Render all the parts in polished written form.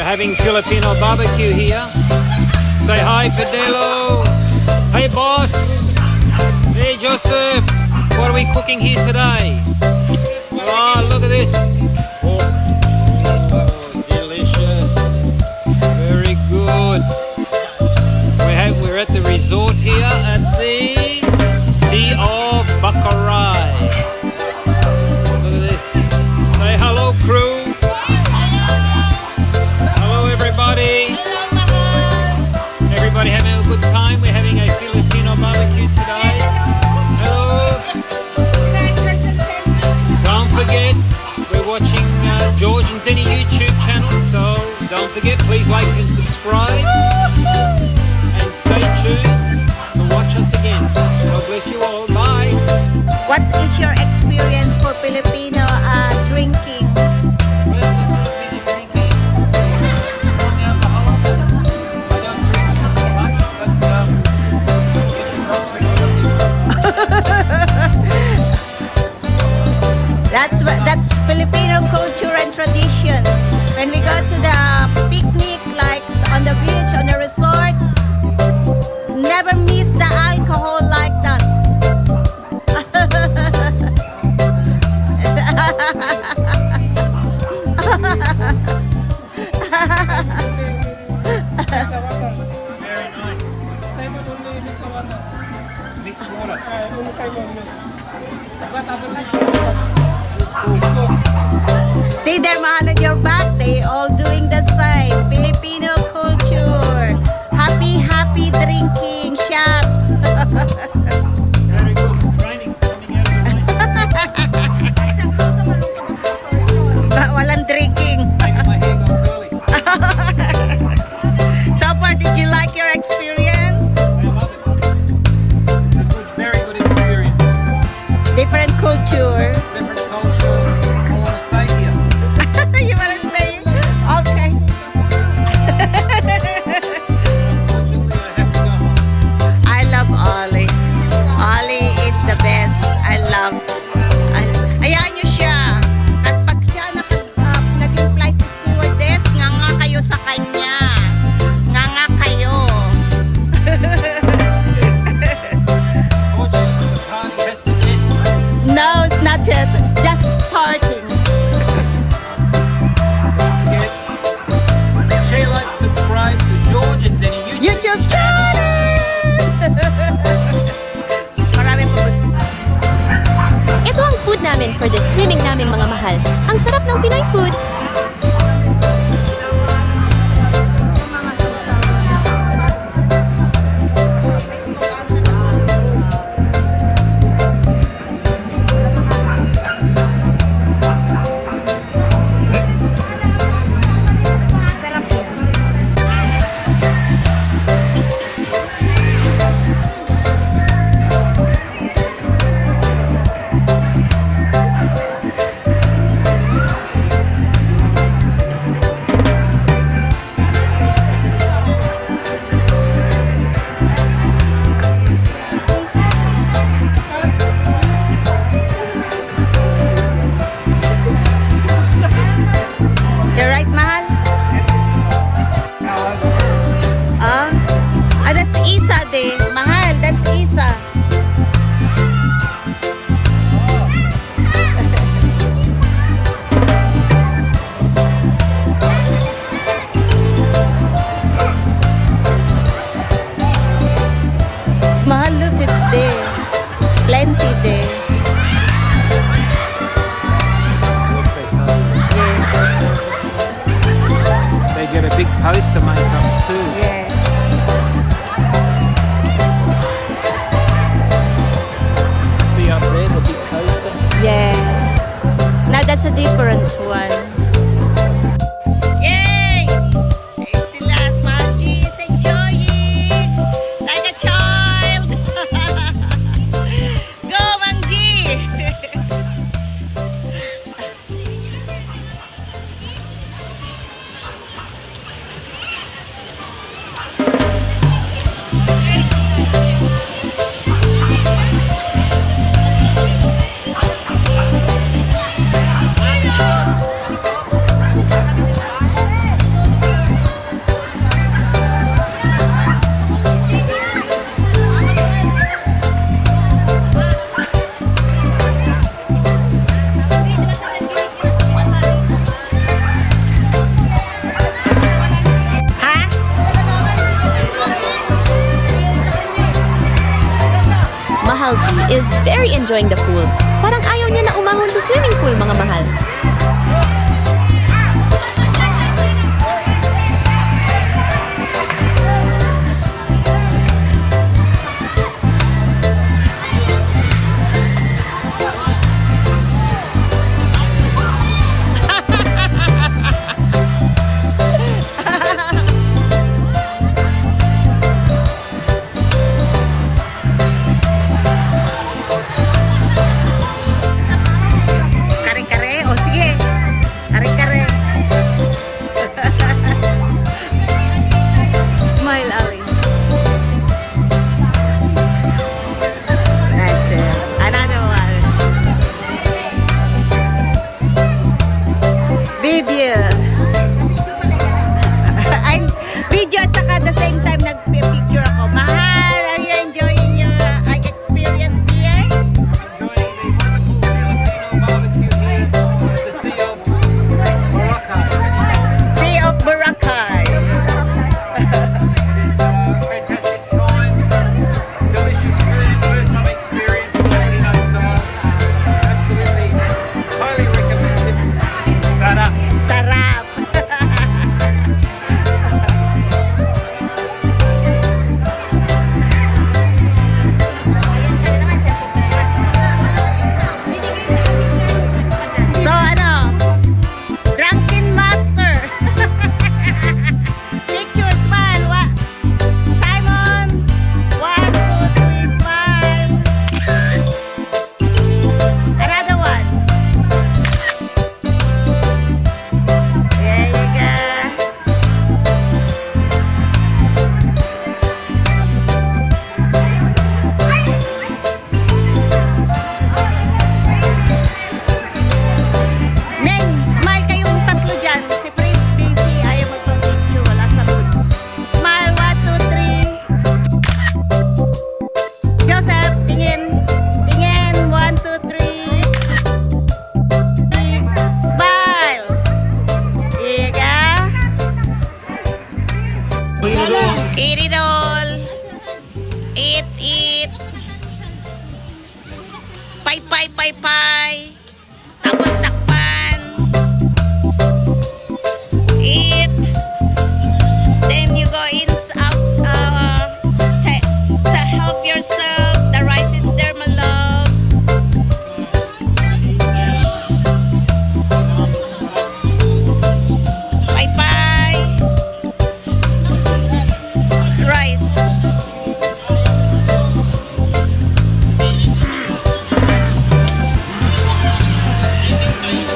having Filipino barbecue here. Say hi, Fidelo. Hey, boss. Hey, Joseph. What are we cooking here today? Oh, look at this. Oh, delicious. Very good. We're at the resort here at the Sea of Baccarai. Look at this. Say hello, crew. Hello, everybody. Everybody having a good time? We're having a Filipino barbecue today. Hello. Don't forget, we're watching George and Zenny YouTube channel, so don't forget, please like and subscribe. And stay tuned to watch us again. God bless you all. Bye. What is your experience for Filipino drinking? That's Filipino culture and tradition. When we go to the picnic, like on the beach, on the resort, never miss the alcohol like that. Very nice. Mixed water. See, they're mahal at your back. They all doing the same. Filipino culture. Happy, happy drinking shot. Very good. Raining. Coming out of the rain. Walang drinking. Making my hair go curly. So far, did you like your experience? I love it. It's a good, very good experience. Different culture. Different culture. I want to stay here. You want to stay? Okay. Unfortunately, I have to go home. I love Ollie. Ollie is the best. I love. Ayan niyo siya. Tapos pag siya naging flight stewardess, nga kayo sa kanya. Nga kayo. Unfortunately, the party has to end. No, it's not yet. It's just starting. Don't forget, share, like, subscribe to George and Zenny YouTube channel! Maraming po. Ito ang food namin for the swimming namin mga mahal. Ang sarap ng Pinoy food. You're right, mahal? That's Isa de. Mahal, that's Isa. It's mahal, look, it's there. Plenty there. They get a big poster made up too. Yeah. See up there, the big poster. Yeah. Now that's a different one. Yay! It's the last Margie is enjoying like a child. Go, Mangji! very enjoying the pool. Parang ayaw niya na umahon sa swimming pool, mga mahal. Kare-kare? O sige. Kare-kare. Smile, Ali. That's it. Another one. Video. Ay, video at saka at the same time nag-picture ako. Mahal, are you enjoying your experience here? Enjoying the wonderful Filipino barbecue here at the Sea of Boracay. Sea of Boracay. Fantastic time, delicious food, first time experience, Filipino style. Absolutely, highly recommended. Sarap. Sarap. So ano? Drunken Master. Picture, smile. Simon. 1, 2, 3, smile. Another one. There you go. Neng, smile kayong tatlo dyan. Si Prince busy. Ayaw magpapicture. Wala sa mood. Smile, 1, 2, 3. Joseph, tingin. Tingin, 1, 2, 3. Smile. Here you go. Eat it all. Eat, eat. Pay, pay, pay, pay. Tapos takpan. Eat. Then you go in out. Help yourself. The rice is there, my love. Bye bye. Rice.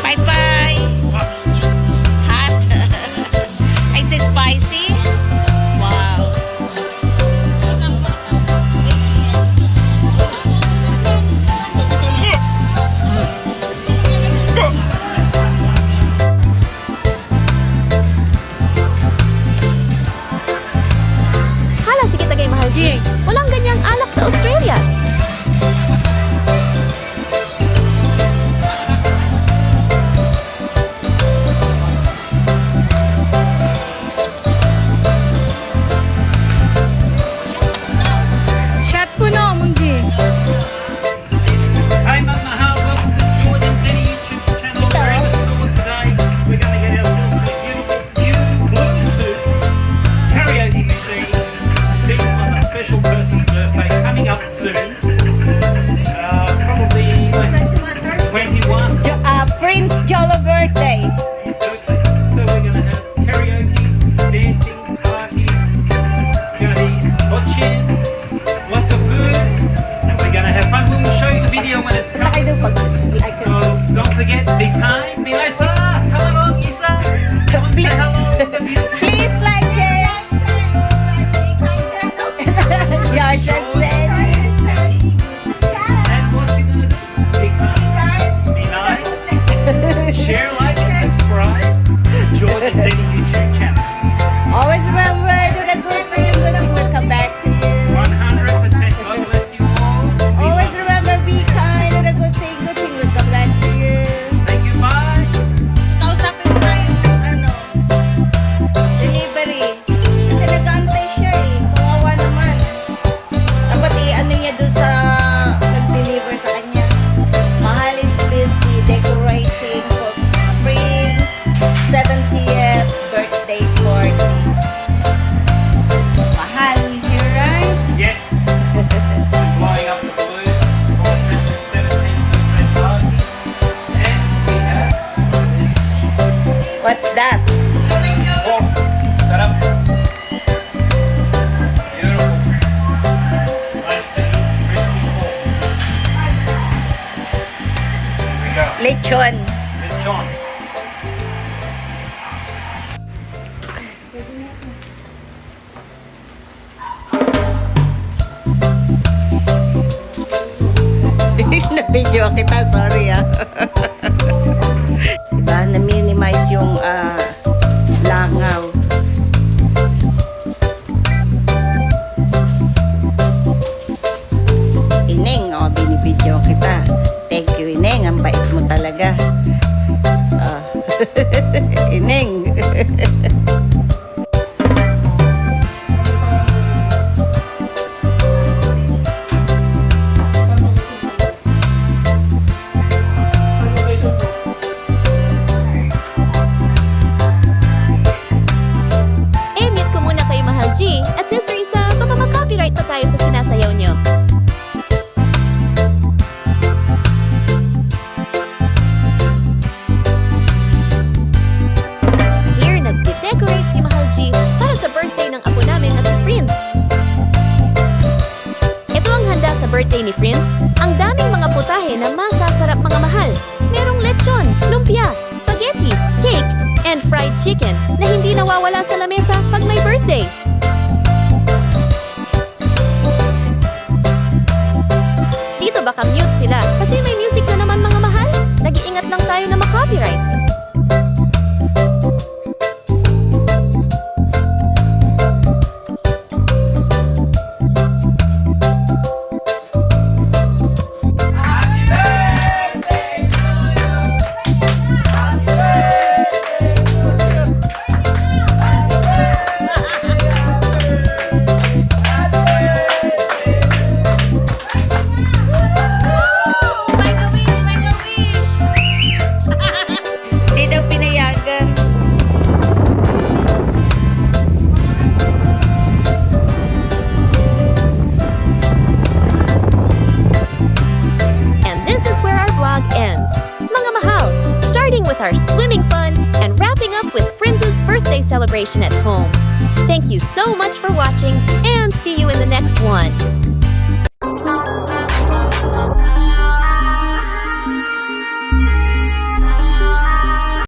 Bye bye. Hot. I say spicy. Wow. Hala, sige tagay mahal G. Walang ganyang alak sa Australia. Shot po no, Mung G. Hey, Mum Mahal, welcome to the Jordan Zenny YouTube channel. We're in the store today. We're going to get ourselves a beautiful new Bluetooth karaoke machine to sing on a special person's birthday coming up soon. Probably 21. Prince Jolo birthday. Perfect. So we're going to have karaoke, dancing, party. Going to be watching, lots of food, and we're going to have fun. We'll show you the video when it's Ano coming. kayo pag So don't forget, be kind, be nice. Come along, Isa. Come and say hello. Please like, share. George and Zen. And what you gonna do? Be kind, be nice, share, like, and subscribe. What's that? Pork. Sarap. Beautiful. Nice tender, crispy pork. Here we go. Lechon. Lechon. Na-video kita, sorry diba, na-minimize yung langaw. Ineng, binibidyo kita. Thank you, Ineng. Ang bait mo talaga. Ineng. Mute ko muna kayo, Mahal G. At Sister Isa, baka mag-copyright pa tayo sa sinasayaw nyo. Here, nag-decorate si Mahal G para sa birthday ng apo namin na si Friends. Ito ang handa sa birthday ni Friends. Ang daming mga putahe na masasarap, mga mahal. Merong lechon, lumpia, spaghetti, cake, and fried chicken na hindi nawawala sa lamesa pag may birthday. Dito baka mute sila kasi may music na naman, mga mahal. Nag-iingat lang tayo na ma-copyright. Di daw pinayagan. And this is where our vlog ends. Mga mahal, starting with our swimming fun and wrapping up with Friends' birthday celebration at home. Thank you so much for watching and see you in the next one.